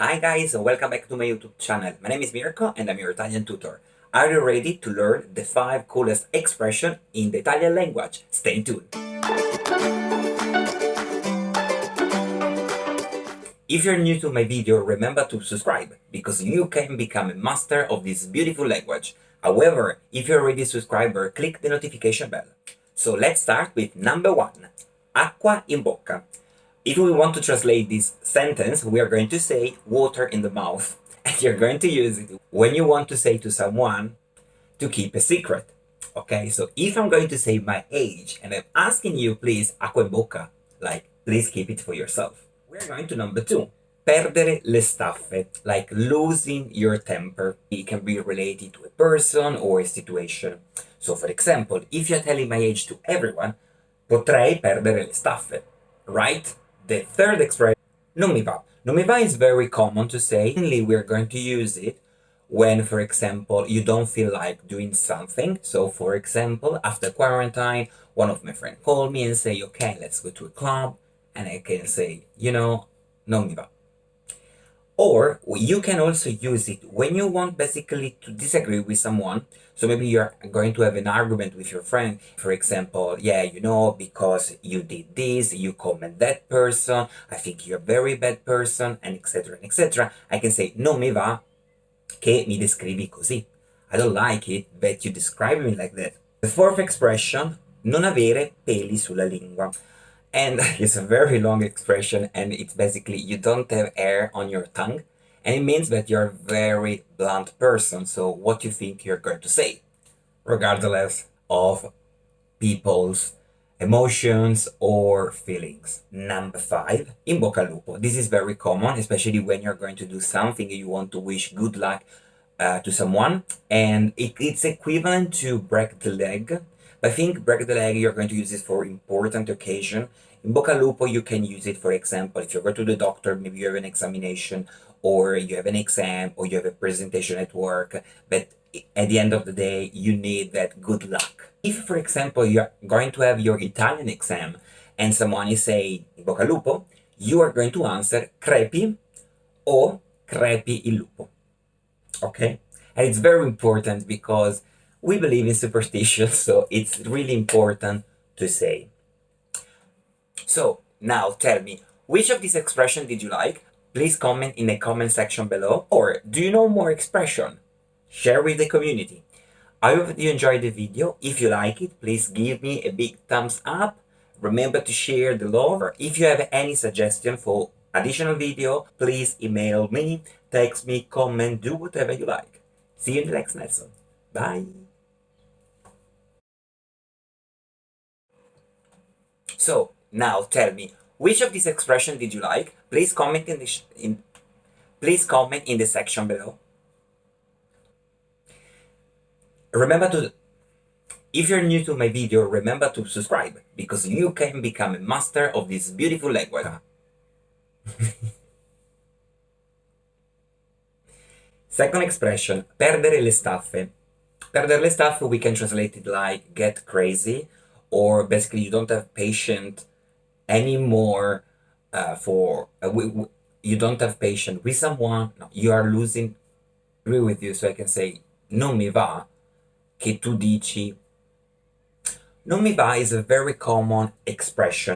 Hi guys and welcome back to my YouTube channel. My name is Mirko and I'm your Italian tutor. Are you ready to learn the 5 coolest expressions in the Italian language? Stay tuned. If you're new to my video, remember to subscribe because you can become a master of this beautiful language. However, if you're already a subscriber, click the notification bell. So let's start with number 1. Acqua in bocca. If we want to translate this sentence, we are going to say water in the mouth. And you're going to use it when you want to say to someone to keep a secret. Okay, so if I'm going to say my age and I'm asking you, please, acqua in bocca, like, please keep it for yourself. We're going to number 2. Perdere le staffe, like losing your temper. It can be related to a person or a situation. So, for example, if you're telling my age to everyone, potrei perdere le staffe, right? The third expression, non mi va. Non mi va is very common to say. Mainly, we're going to use it when, for example, you don't feel like doing something. So, for example, after quarantine, one of my friends called me and say, okay, let's go to a club. And I can say, non mi va. Or you can also use it when you want basically to disagree with someone. So maybe you're going to have an argument with your friend. For example, because you did this, you comment that person, I think you're a very bad person, and etc. etc. I can say, non mi va che mi descrivi così. I don't like it that you describe me like that. The fourth expression, non avere peli sulla lingua. And it's a very long expression, and it's basically you don't have hair on your tongue, and it means that you're a very blunt person. So what you think you're going to say, regardless of people's emotions or feelings. Number 5, in bocca al lupo. This is very common, especially when you're going to do something and you want to wish good luck to someone, and it's equivalent to break the leg. I think break the leg, you're going to use it for important occasion. In bocca al lupo, you can use it, for example, if you go to the doctor, maybe you have an examination, or you have an exam, or you have a presentation at work, but at the end of the day, you need that good luck. If, for example, you're going to have your Italian exam, and someone is saying in bocca al lupo, you are going to answer crepi o crepi il lupo. Okay? And it's very important because we believe in superstition, so it's really important to say. So now tell me, which of these expressions did you like? Please comment in the comment section below. Or do you know more expression? Share with the community. I hope you enjoyed the video. If you like it, please give me a big thumbs up. Remember to share the love. If you have any suggestion for additional video, please email me, text me, comment, do whatever you like. See you in the next lesson. Bye. So now tell me, which of these expressions did you like? Please comment please comment in the section below. If you're new to my video, remember to subscribe because you can become a master of this beautiful language. Second expression, perdere le staffe. Perdere le staffe, we can translate it like get crazy, or basically you don't have patience anymore you don't have patience with someone. No, you are losing. Agree with you, so I can say non mi va che tu dici. Non mi va is a very common expression.